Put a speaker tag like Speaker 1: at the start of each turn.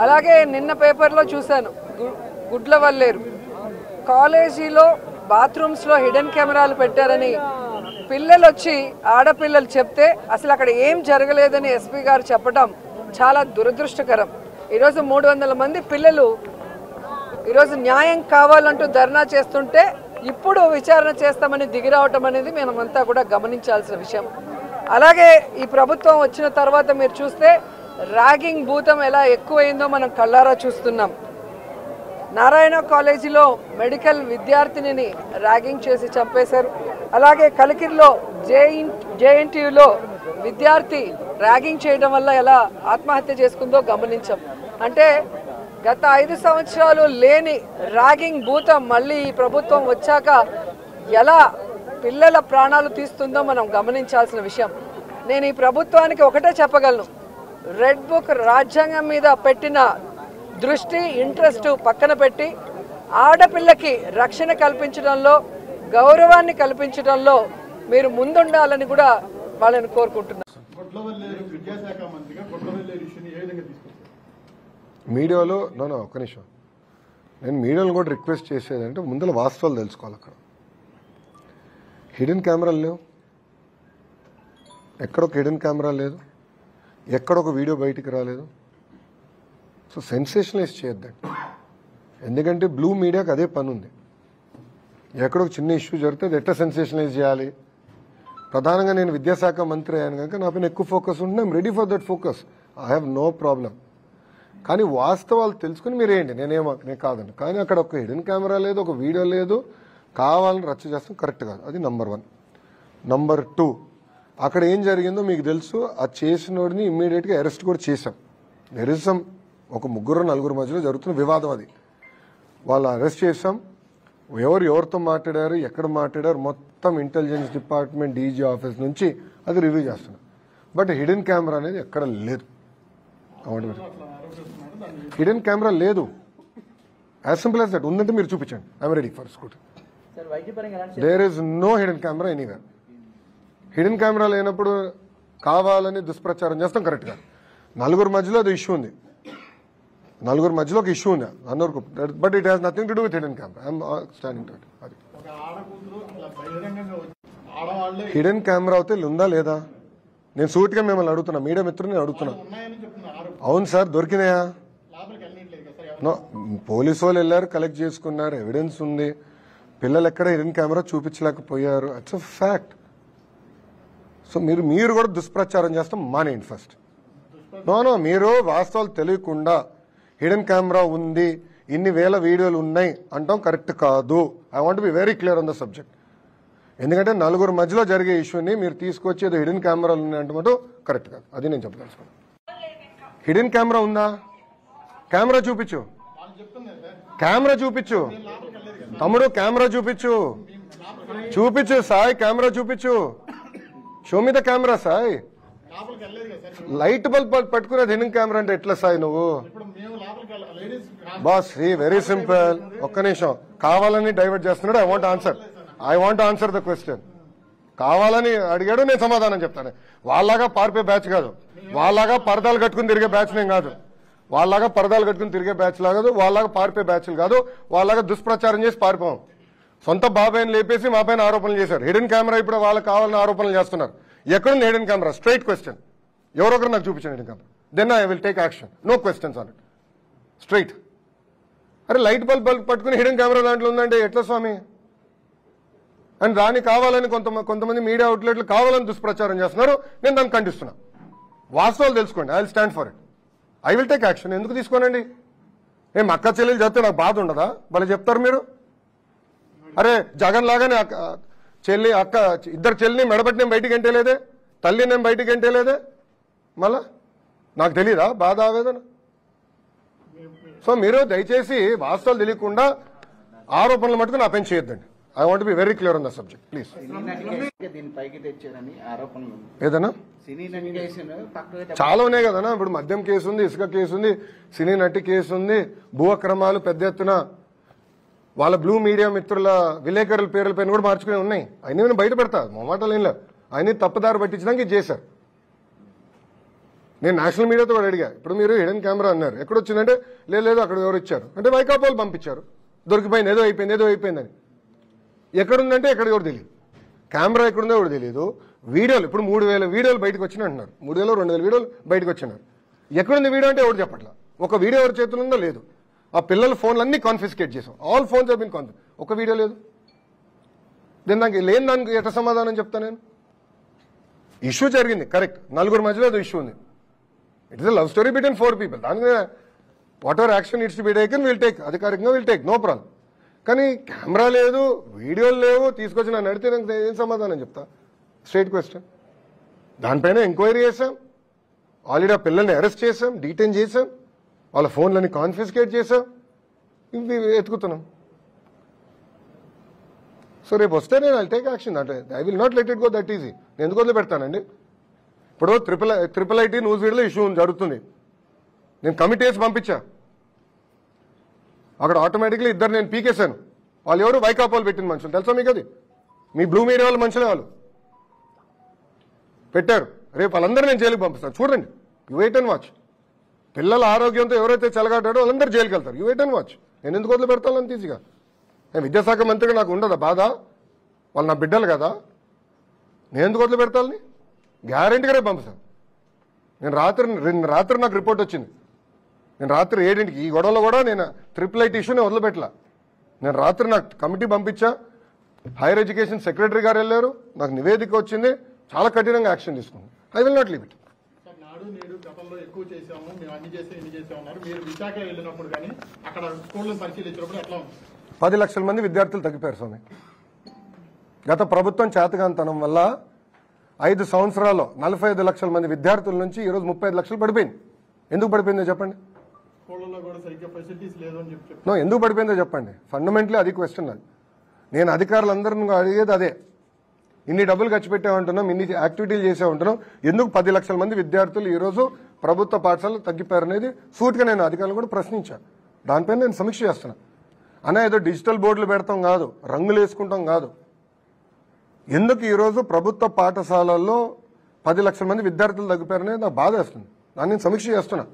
Speaker 1: అలాగే నిన్న పేపర్లో చూశాను, గుడ్లవల్లేరు కాలేజీలో బాత్రూమ్స్లో హిడెన్ కెమెరాలు పెట్టారని పిల్లలు వచ్చి ఆడపిల్లలు చెప్తే అసలు అక్కడ ఏం జరగలేదని ఎస్పీ గారు చెప్పడం చాలా దురదృష్టకరం. ఈరోజు 300 మంది పిల్లలు ఈరోజు న్యాయం కావాలంటూ ధర్నా చేస్తుంటే ఇప్పుడు విచారణ చేస్తామని దిగిరావటం అనేది మనమంతా కూడా గమనించాల్సిన విషయం. అలాగే ఈ ప్రభుత్వం వచ్చిన తర్వాత మీరు చూస్తే ర్యాగింగ్ భూతం ఎలా ఎక్కువైందో మనం కళ్ళారా చూస్తున్నాం. నారాయణ కాలేజీలో మెడికల్ విద్యార్థినిని ర్యాగింగ్ చేసి చంపేశారు. అలాగే కలికిరిలో జేఎన్టీయూలో విద్యార్థి ర్యాగింగ్ చేయడం వల్ల ఎలా ఆత్మహత్య చేసుకుందో గమనించాం. అంటే గత 5 సంవత్సరాలు లేని ర్యాగింగ్ భూతం మళ్ళీ ఈ ప్రభుత్వం వచ్చాక ఎలా పిల్లల ప్రాణాలు తీస్తుందో మనం గమనించాల్సిన విషయం. నేను ఈ ప్రభుత్వానికి ఒకటే చెప్పగలను, రెడ్ బుక్ రాజ్యాంగం మీద పెట్టిన దృష్టి ఇంట్రెస్ట్ పక్కన పెట్టి ఆడపిల్లకి రక్షణ కల్పించడంలో గౌరవాన్ని కల్పించడంలో మీరు ముందుండాలని కూడా వాళ్ళని కోరుకుంటున్నాను.
Speaker 2: మీడియాలో ఒక్క నిమిషం, నేను మీడియాలో కూడా రిక్వెస్ట్ చేసేదంటే ముందర వాస్తవాలు తెలుసుకోవాలి. అక్కడ హిడెన్ కెమెరాలు లేవు, ఎక్కడొక హిడెన్ కెమెరా లేదు, ఎక్కడొక వీడియో బయటికి రాలేదు. సో సెన్సేషనలైజ్ చేయొద్దండి, ఎందుకంటే బ్లూ మీడియాకి అదే పని ఉంది. ఎక్కడో చిన్న ఇష్యూ జరిగితే అది ఎట్లా సెన్సేషనలైజ్ చేయాలి. ప్రధానంగా నేను విద్యాశాఖ మంత్రి అయ్యాను కనుక నా పైన ఎక్కువ ఫోకస్ ఉంటే I'm ready for that focus, I have no problem. కానీ వాస్తవాలు తెలుసుకుని మీరు ఏంటి, నేను కాదండి. కానీ అక్కడ ఒక హిడెన్ కెమెరా లేదు, ఒక వీడియో లేదు, కావాలని రచ్చ చేస్తాం, కరెక్ట్ కాదు. అది నంబర్ 1. నంబర్ 2, అక్కడ ఏం జరిగిందో మీకు తెలుసు. ఆ చేసినోడిని ఇమ్మీడియట్గా అరెస్ట్ కూడా చేశాం. దెర్ ఇస్ సమ్ ఒక 3-4 మధ్యలో జరుగుతున్న వివాదం, అది వాళ్ళు అరెస్ట్ చేశాం. ఎవరితో మాట్లాడారు, ఎక్కడ మాట్లాడారు, మొత్తం ఇంటెలిజెన్స్ డిపార్ట్మెంట్ డీజీ ఆఫీస్ నుంచి అది రివ్యూ చేస్తున్నాం. బట్ హిడెన్ కెమెరా అనేది ఎక్కడ లేదు. హిడెన్ కెమెరా లేదు, యాజ్ సింపుల్ యాజ్ దట్. ఉందంటే మీరు చూపించండి, I'm ready for scoot. There is no hidden camera anywhere. Hidden camera లేనప్పుడు కావాలని దుష్ప్రచారం చేస్తాం, కరెక్ట్ గా. 4 మధ్యలో అది ఇష్యూ ఉంది, 4 మధ్యలో ఒక ఇష్యూ ఉంది అందరికి. But it has nothing to do with hidden camera. I'm standing to it. అది హిడెన్ కెమెరా అయితే ఉందా లేదా, నేను సూటిగా మిమ్మల్ని అడుగుతున్నా, మీడియా మిత్రుని అడుగుతున్నా. అవును సార్, దొరికినాయా? పోలీసు వాళ్ళు వెళ్ళారు, కలెక్ట్ చేసుకున్నారు, ఎవిడెన్స్ ఉంది. పిల్లలు ఎక్కడ హిడెన్ కెమెరా చూపించలేకపోయారు, ఇట్స్ అ ఫ్యాక్ట్. సో మీరు కూడా దుష్ప్రచారం చేస్తాం మానేయండి ఫస్ట్. నో, మీరు వాస్తవాలు తెలియకుండా హిడెన్ కెమెరా ఉంది, ఇన్ని వేల వీడియోలు ఉన్నాయి అంటాం కరెక్ట్ కాదు. I want be very clear on the subject. ఎందుకంటే 4 మధ్యలో జరిగే ఇష్యూని మీరు తీసుకొచ్చి ఏదో హిడెన్ కెమెరాలు ఉన్నాయంటే కరెక్ట్ కాదు. అది నేను చెప్పదలుచుకున్నాను. హిడెన్ కెమెరా ఉందా? కెమెరా చూపించు, కెమెరా చూపించు తమ్ముడు, కెమెరా చూపించు సాయి, కెమెరా చూపించు. Show me the camera Sai. Light bulb పట్టుకునేది హిడెన్ కెమెరా అంటే ఎట్లా సాయి నువ్వు? Boss, very simple. ఒక్క నిమిషం, కావాలని డైవర్ట్ చేస్తున్నాడు. I want answer the question. కావాలని అడిగాడు, నేను సమాధానం చెప్తాను. వాళ్ళలాగా పారిపోయే బ్యాచ్ కాదు, వాళ్ళలాగా పరదాలు కట్టుకుని తిరిగే బ్యాచ్ నేను కాదు, వాళ్ళలాగా పరదాలు కట్టుకుని తిరిగే బ్యాచ్ కాదు, వాళ్ళలాగా పారిపోయే బ్యాచ్లు కాదు, వాళ్ళలాగా దుష్ప్రచారం చేసి పారిపోం. సొంత బాబాయిని లేపేసి మా పైన ఆరోపణలు చేశారు. హిడెన్ కెమెరా ఇప్పుడు వాళ్ళకి కావాలని ఆరోపణలు చేస్తున్నారు. ఎక్కడుంది హిడెన్ కెమెరా? Straight question. ఎవరొకరు నాకు చూపించండి hidden camera, then I will take action. No questions on it, straight. అరే లైట్ బల్బ్ పట్టుకుని హిడెన్ కెమెరా దాంట్లో ఉందంటే ఎట్లా స్వామి? అండ్ దాన్ని కావాలని కొంతమంది మీడియా అవుట్లెట్లు కావాలని దుష్ప్రచారం చేస్తున్నారు. నేను దాన్ని ఖండిస్తున్నా. వాస్తవాలు తెలుసుకోండి, I will stand for it, I will take action. ఎందుకు తీసుకోనండి? అక్క చెల్లెలు చెప్తే నాకు బాధ ఉండదా? భలే చెప్తారు మీరు. అరే జగన్ లాగానే చెల్లి అక్క ఇద్దరు చెల్లిని మెడబెట్టి నేను బయటికి ఎంటేలేదే, తల్లి నేను బయటికి ఎంటేలేదే, మళ్ళా నాకు తెలీదా బాధ, ఆవేదన? సో మీరు దయచేసి వాస్తవాలు తెలియకుండా ఆరోపణలు మటుకు నా పైన చేయొద్దండి. I want be very clear on the subject please. ఏదన్నా చాలా ఉన్నాయి కదన్నా. ఇప్పుడు మద్యం కేసు ఉంది, ఇసుక కేసు ఉంది, సినీ నటి కేసు ఉంది, భూ అక్రమాలు పెద్ద ఎత్తున వాళ్ళ బ్లూ మీడియా మిత్రుల విలేకరుల పేర్ల పైన కూడా మార్చుకునే ఉన్నాయి. అయినా బయట పెడతా మొమాటలు ఏం లేదు. ఆయన తప్పుదారి పట్టించడానికి ఇది చేశారు. నేను నేషనల్ మీడియాతో కూడా అడిగా, ఇప్పుడు మీరు హిడెన్ కెమెరా అన్నారు, ఎక్కడొచ్చిందంటే లేదు అక్కడ ఎవరు ఇచ్చారు అంటే వైకాపాలు పంపించారు, దొరికిపోయింది, ఏదో అయిపోయిందని. ఎక్కడుందంటే ఎక్కడ ఎవరు తెలియదు, కెమెరా ఎక్కడుందో ఎవరు తెలియదు. వీడియోలు ఇప్పుడు 3000 వీడియోలు బయటకు వచ్చినాయి అంటున్నారు, 3000-2000 వీడియోలు బయటకు వచ్చినారు. ఎక్కడుంది వీడియో అంటే ఎవరు చెప్పట్లా. ఒక వీడియో ఎవరి చేతులు ఉందో లేదు. ఆ పిల్లల ఫోన్లు అన్ని కాన్ఫిస్కేట్ చేసాం, all phones have been confiscate. ఒక వీడియో లేదు. దానికి ఎట్లా సమాధానం చెప్తా నేను? ఇష్యూ జరిగింది కరెక్ట్, నలుగురు మధ్యలో అది ఇష్యూ ఉంది. It is a love story between 4 people. దాని మీద what ever action it's to be taken will take, అధికారికంగా విల్ టేక్, నో ప్రాబ్లం. కానీ కెమెరా లేదు, వీడియోలు లేవు, తీసుకొచ్చి నన్ను అడిగితే నాకు ఏం సమాధానం చెప్తా? Straight question. దానిపైన ఎంక్వైరీ చేశాం, ఆల్రెడీ ఆ పిల్లల్ని అరెస్ట్ చేశాం, డీటైన్ చేశాం, వాళ్ళ ఫోన్లని కాన్ఫిస్కేట్ చేశాం, ఇవి ఎత్తుకుతున్నాం. సో రేపు వస్తే నేను ఐ టేక్ యాక్షన్. అంటే I will not let it go that easy. నేను ఎందుకు వదిలి పెడతానండి? ఇప్పుడు ట్రిపుల్ ఐటీ న్యూస్ వీడియోలో ఇష్యూ జరుగుతుంది, నేను కమిటీ వేసి పంపించా, అక్కడ ఆటోమేటిక్లీ ఇద్దరు నేను పీకేశాను. వాళ్ళు ఎవరు? వైకాపాలు పెట్టిన మనుషులు, తెలుసా మీకు? అది మీ బ్లూ మీడియా వాళ్ళ మనుషులే, వాళ్ళు పెట్టారు. రేపు వాళ్ళందరూ నేను జైలుకి పంపిస్తాను, చూడండి. You wait and watch. పిల్లల ఆరోగ్యంతో ఎవరైతే చెలగాటాడో వాళ్ళందరూ జైలుకి వెళ్తారు. You wait and watch. నేను ఎందుకు వదిలి పెడతాను అంత ఈజీగా? నేను విద్యాశాఖ మంత్రిగా నాకు ఉండదా బాధ? వాళ్ళు నా బిడ్డలు కదా, నేను ఎందుకు వదిలి పెడతాను? గ్యారెంటీగా రేపు పంపిస్తాను. నేను రాత్రి నాకు రిపోర్ట్ వచ్చింది, నేను రాత్రి 7 ఈ గొడవలో కూడా నేను ట్రిపుల్ ఐటీ ఇష్యూని వదిలిపెట్టలా. నేను రాత్రి నాకు కమిటీ పంపించా, హైయర్ ఎడ్యుకేషన్ సెక్రటరీ గారు వెళ్ళారు, నాకు నివేదిక వచ్చింది, చాలా కఠినంగా యాక్షన్ తీసుకుంది. I will not leave it.
Speaker 3: నాడు నేడు గతంలో ఎక్కువ చేసాము, మేము అన్ని చేసి ఇన్ని చేసామన్నారు. మీరు విశాఖ వెళ్ళినప్పుడు కానీ అక్కడ స్కూళ్ళను పరిశీలించినప్పుడు ఎట్లా ఉంది?
Speaker 2: 10 లక్షల మంది విద్యార్థులు తగ్గిపోయారు స్వామి. గత ప్రభుత్వం చేతగాంతనం వల్ల 5 సంవత్సరాల్లో 45 లక్షల మంది విద్యార్థుల నుంచి ఈరోజు 35 లక్షలు పడిపోయింది. ఎందుకు పడిపోయిందో చెప్పండి?
Speaker 3: స్కూళ్ళలో కూడా సరిగ్గా ఫెసిలిటీస్ లేదు అని చెప్పి.
Speaker 2: నో, ఎందుకు పడిపోయిందో చెప్పండి. ఫండమెంటలీ అది క్వశ్చన్. అది నేను అధికారులందరినీ అడిగేది అదే. ఇన్ని డబ్బులు ఖర్చు పెట్టామంటున్నాం, ఇన్ని యాక్టివిటీలు చేసామంటున్నాం, ఎందుకు 10 లక్షల మంది విద్యార్థులు ఈరోజు ప్రభుత్వ పాఠశాలలు తగ్గిపోయారు అనేది సూటిగా నేను అధికారులు కూడా ప్రశ్నించాను. దానిపైన నేను సమీక్ష చేస్తున్నా. అన్నా ఏదో డిజిటల్ బోర్డులు పెడతాం కాదు, రంగులు వేసుకుంటాం కాదు. ఎందుకు ఈరోజు ప్రభుత్వ పాఠశాలల్లో 10 లక్షల మంది విద్యార్థులు తగ్గిపోయారనేది నాకు బాధ వేస్తుంది. దాన్ని నేను సమీక్ష చేస్తున్నా.